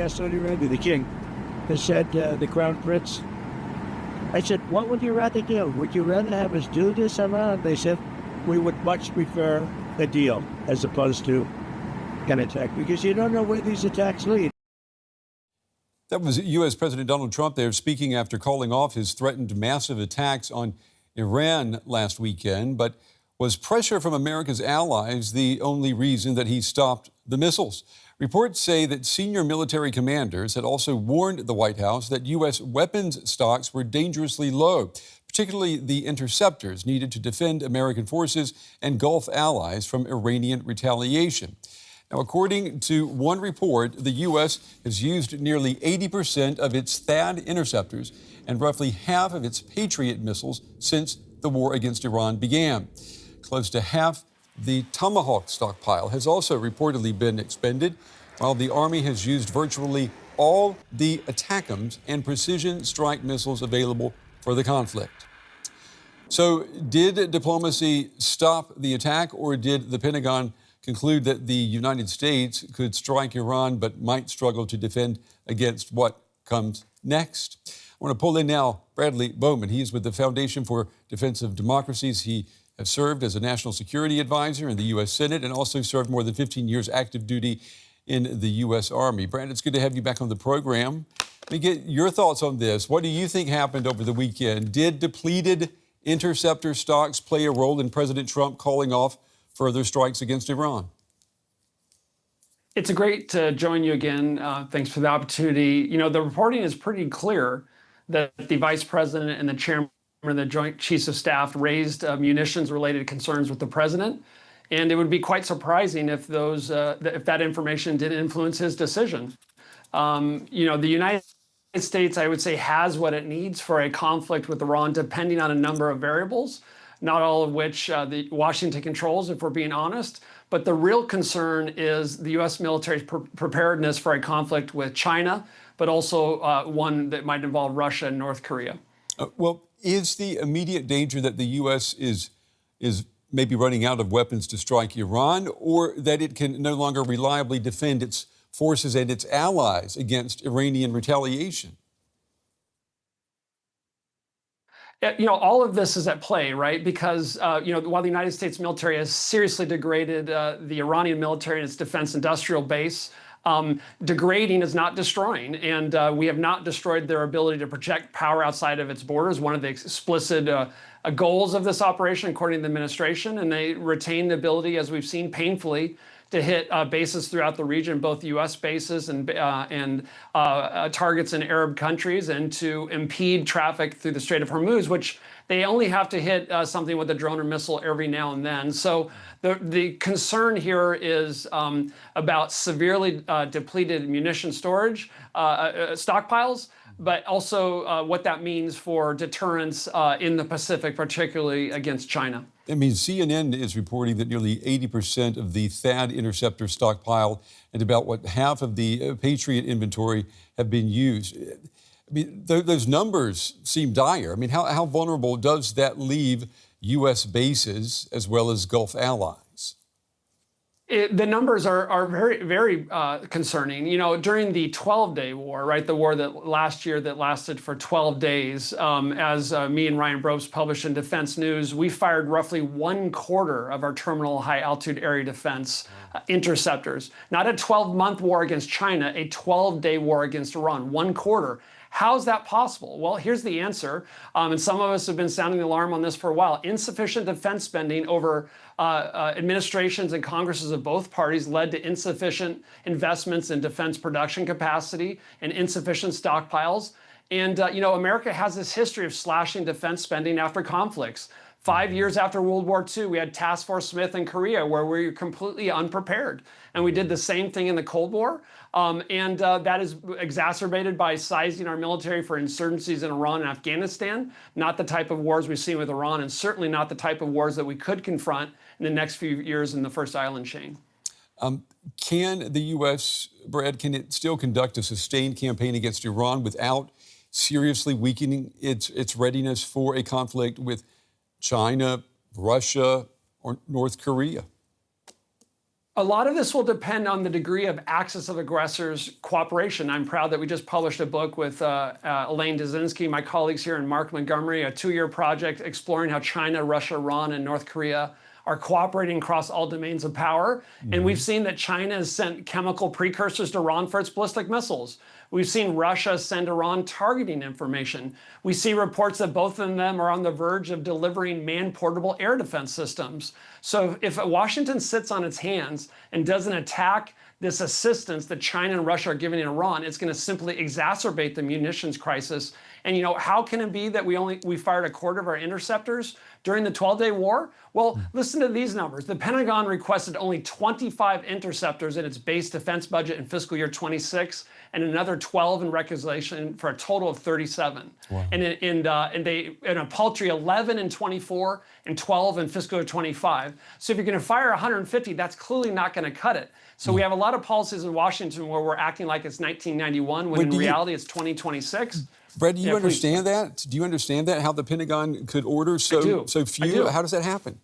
Saudi Arabia, the king, has said, the crown prince, I said, what would you rather do? Would you rather have us do this or not? They said, we would much prefer a deal as opposed to an attack, because you don't know where these attacks lead. That was U.S. President Donald Trump there speaking after calling off his threatened massive attacks on Iran last weekend. But was pressure from America's allies the only reason that he stopped the missiles? Reports say that senior military commanders had also warned the White House that U.S. weapons stocks were dangerously low, particularly the interceptors needed to defend American forces and Gulf allies from Iranian retaliation. Now, according to one report, the U.S. has used nearly 80% of its THAAD interceptors and roughly half of its Patriot missiles since the war against Iran began. Close to half the Tomahawk stockpile has also reportedly been expended, while the Army has used virtually all the ATACMS and precision strike missiles available for the conflict. So, did diplomacy stop the attack, or did the Pentagon conclude that the United States could strike Iran but might struggle to defend against what comes next? I want to pull in now Bradley Bowman. He is with the Foundation for Defense of Democracies. He has served as a national security advisor in the U.S. Senate and also served more than 15 years active duty in the U.S. Army. Brad, it's good to have you back on the program. Let me get your thoughts on this. What do you think happened over the weekend? Did depleted interceptor stocks play a role in President Trump calling off further strikes against Iran? It's great to join you again. Thanks for the opportunity. You know, the reporting is pretty clear that the vice president and the chairman of the Joint Chiefs of Staff raised munitions-related concerns with the president, and it would be quite surprising if if that information did influence his decision. You know, the United States, I would say, has what it needs for a conflict with Iran, depending on a number of variables, not all of which the Washington controls, if we're being honest. But the real concern is the U.S. military's preparedness for a conflict with China, but also one that might involve Russia and North Korea. Well, is the immediate danger that the U.S. is maybe running out of weapons to strike Iran, or that it can no longer reliably defend its forces and its allies against Iranian retaliation? You know, all of this is at play, right? Because, you know, while the United States military has seriously degraded the Iranian military and its defense industrial base, degrading is not destroying. And we have not destroyed their ability to project power outside of its borders, one of the explicit goals of this operation, according to the administration. And they retain the ability, as we've seen painfully, to hit bases throughout the region, both U.S. bases and targets in Arab countries, and to impede traffic through the Strait of Hormuz, which they only have to hit something with a drone or missile every now and then. So the concern here is about severely depleted munition storage stockpiles, but also what that means for deterrence in the Pacific, particularly against China. I mean, CNN is reporting that nearly 80% of the THAAD interceptor stockpile and about half of the Patriot inventory have been used. I mean, those numbers seem dire. I mean, how vulnerable does that leave U.S. bases as well as Gulf allies? The numbers are very, very concerning. You know, during the 12-day war, right, the war that last year that lasted for 12 days, as me and Ryan Brobst published in Defense News, we fired roughly 1/4 of our terminal high-altitude area defense interceptors. Not a 12-month war against China, a 12-day war against Iran, 1/4. How's that possible? Well, here's the answer. And some of us have been sounding the alarm on this for a while. Insufficient defense spending over administrations and Congresses of both parties led to insufficient investments in defense production capacity and insufficient stockpiles. And, you know, America has this history of slashing defense spending after conflicts. 5 years after World War II, we had Task Force Smith in Korea, where we were completely unprepared. And we did the same thing in the Cold War. That is exacerbated by sizing our military for insurgencies in Iran and Afghanistan, not the type of wars we've seen with Iran, and certainly not the type of wars that we could confront in the next few years in the first island chain. Can the U.S., Brad, can it still conduct a sustained campaign against Iran without seriously weakening its readiness for a conflict with China, Russia, or North Korea? A lot of this will depend on the degree of axis of aggressors' cooperation. I'm proud that we just published a book with Elaine Zelenskyy, my colleagues here, and Mark Montgomery, a 2-year project exploring how China, Russia, Iran, and North Korea are cooperating across all domains of power. And we've seen that China has sent chemical precursors to Iran for its ballistic missiles. We've seen Russia send Iran targeting information. We see reports that both of them are on the verge of delivering man-portable air defense systems. So if Washington sits on its hands and doesn't attack this assistance that China and Russia are giving Iran, it's going to simply exacerbate the munitions crisis. And how can it be that we fired a quarter of our interceptors during the 12-day war? Well, listen to these numbers. The Pentagon requested only 25 interceptors in its base defense budget in fiscal year 26, and another 12 in requisition for a total of 37. Wow. And a paltry 11 in 24 and 12 in fiscal year 25. So if you're going to fire 150, that's clearly not going to cut it. So we have a lot of policies in Washington where we're acting like it's 1991 when in reality it's 2026. Brett, do you understand that? Do you understand that, how the Pentagon could order so few? How does that happen?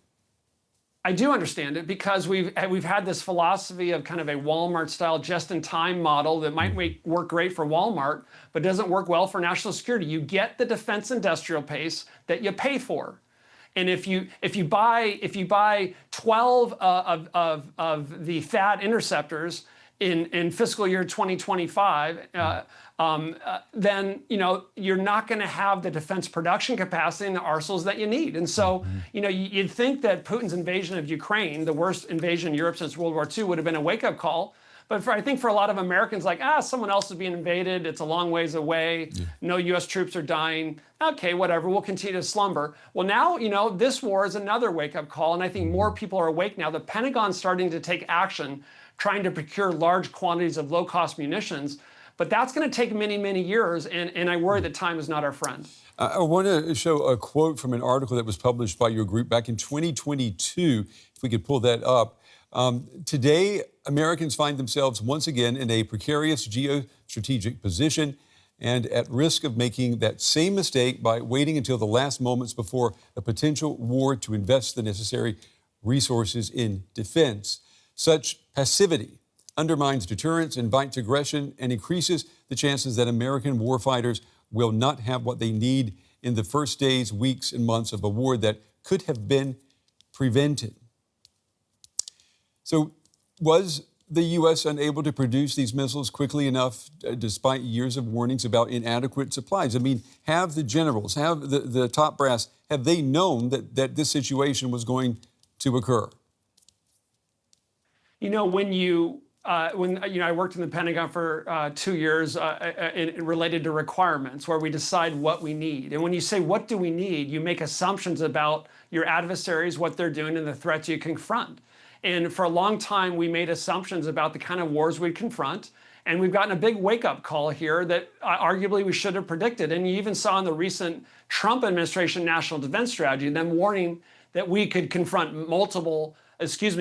I do understand it because we've had this philosophy of kind of a Walmart-style just-in-time model that might work great for Walmart, but doesn't work well for national security. You get the defense industrial pace that you pay for. And if you buy 12 of the THAAD interceptors in fiscal year 2025, then you're not going to have the defense production capacity and the arsenals that you need. And so you'd think that Putin's invasion of Ukraine, the worst invasion in Europe since World War II, would have been a wake-up call. But I think for a lot of Americans, like, someone else is being invaded. It's a long ways away. Yeah. No U.S. troops are dying. Okay, whatever. We'll continue to slumber. Well, now, this war is another wake-up call. And I think more people are awake now. The Pentagon's starting to take action, trying to procure large quantities of low-cost munitions. But that's going to take many, many years. And I worry that time is not our friend. I want to show a quote from an article that was published by your group back in 2022, if we could pull that up. Today, Americans find themselves once again in a precarious geostrategic position and at risk of making that same mistake by waiting until the last moments before a potential war to invest the necessary resources in defense. Such passivity undermines deterrence, invites aggression, and increases the chances that American warfighters will not have what they need in the first days, weeks, and months of a war that could have been prevented. So was the U.S. unable to produce these missiles quickly enough, despite years of warnings about inadequate supplies? I mean, have the generals, have the top brass, have they known that this situation was going to occur? When I worked in the Pentagon for 2 years related to requirements, where we decide what we need. And when you say, what do we need, you make assumptions about your adversaries, what they're doing, and the threats you confront. And for a long time, we made assumptions about the kind of wars we'd confront. And we've gotten a big wake-up call here that arguably we should have predicted. And you even saw in the recent Trump administration national defense strategy, them warning that we could confront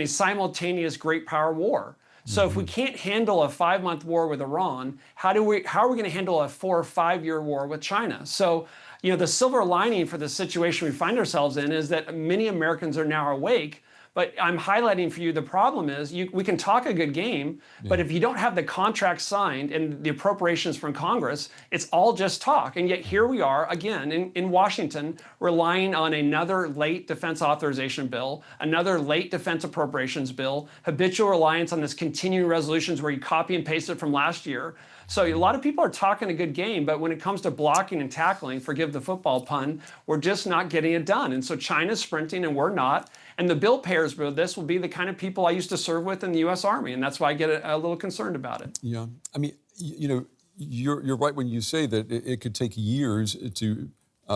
simultaneous great power war. So if we can't handle a 5-month war with Iran, how are we going to handle a 4 or 5 year war with China? So, the silver lining for the situation we find ourselves in is that many Americans are now awake. But I'm highlighting for you, the problem is we can talk a good game, but if you don't have the contract signed and the appropriations from Congress, it's all just talk. And yet here we are, again, in Washington, relying on another late defense authorization bill, another late defense appropriations bill, habitual reliance on this continuing resolutions where you copy and paste it from last year. So a lot of people are talking a good game, but when it comes to blocking and tackling, forgive the football pun, we're just not getting it done. And so China's sprinting and we're not. And the bill payers for this will be the kind of people I used to serve with in the U.S. Army. And that's why I get a little concerned about it. Yeah. I mean, you're right when you say that it could take years to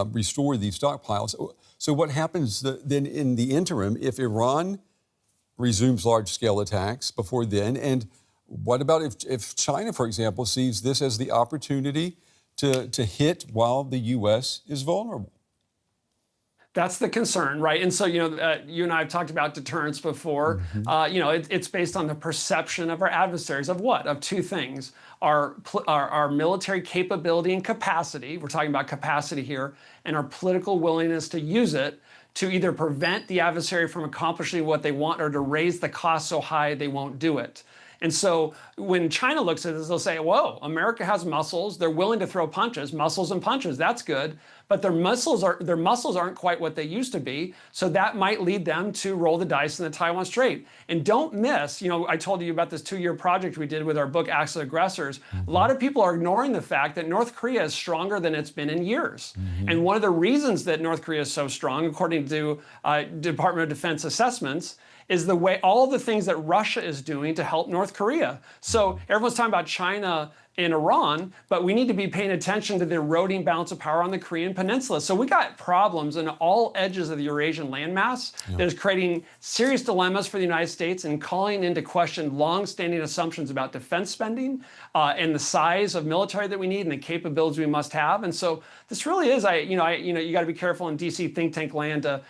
restore these stockpiles. So what happens then in the interim if Iran resumes large-scale attacks before then? And what about if China, for example, sees this as the opportunity to hit while the U.S. is vulnerable? That's the concern, right? And so, you and I have talked about deterrence before. It's based on the perception of our adversaries of what? Of two things: our military capability and capacity. We're talking about capacity here, and our political willingness to use it to either prevent the adversary from accomplishing what they want or to raise the cost so high they won't do it. And so when China looks at this, they'll say, whoa, America has muscles. They're willing to throw punches, muscles and punches. That's good. But their muscles aren't quite what they used to be. So that might lead them to roll the dice in the Taiwan Strait. And don't miss, I told you about this 2-year project we did with our book, Acts of Aggressors. A lot of people are ignoring the fact that North Korea is stronger than it's been in years. And one of the reasons that North Korea is so strong, according to Department of Defense assessments, is the way all the things that Russia is doing to help North Korea. So everyone's talking about China and Iran, but we need to be paying attention to the eroding balance of power on the Korean Peninsula. So we got problems in all edges of the Eurasian landmass that is creating serious dilemmas for the United States and calling into question long-standing assumptions about defense spending and the size of military that we need and the capabilities we must have. And so this really is, you got to be careful in DC think tank land to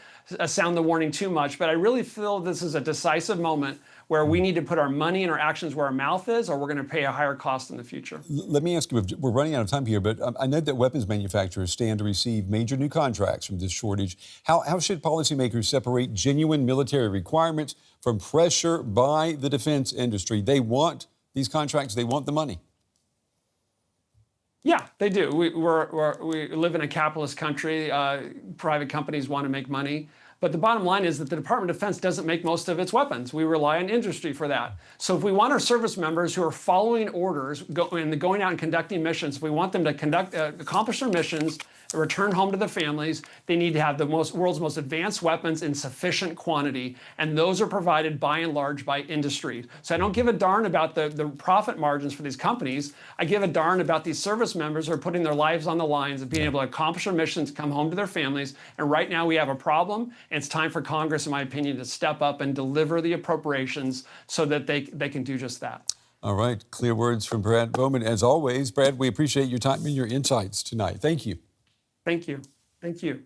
sound the warning too much, but I really feel this is a decisive moment where we need to put our money and our actions where our mouth is, or we're going to pay a higher cost in the future. Let me ask you, we're running out of time here, but I know that weapons manufacturers stand to receive major new contracts from this shortage. How should policymakers separate genuine military requirements from pressure by the defense industry? They want these contracts, they want the money. Yeah, they do. We live in a capitalist country. Private companies want to make money. But the bottom line is that the Department of Defense doesn't make most of its weapons. We rely on industry for that. So if we want our service members who are following orders and going out and conducting missions, if we want them to accomplish their missions, return home to their families, they need to have the world's most advanced weapons in sufficient quantity. And those are provided by and large by industry. So I don't give a darn about the profit margins for these companies. I give a darn about these service members who are putting their lives on the lines of being able to accomplish their missions, come home to their families. And right now we have a problem. And it's time for Congress, in my opinion, to step up and deliver the appropriations so that they can do just that. All right. Clear words from Brad Bowman. As always, Brad, we appreciate your time and your insights tonight. Thank you. Thank you. Thank you.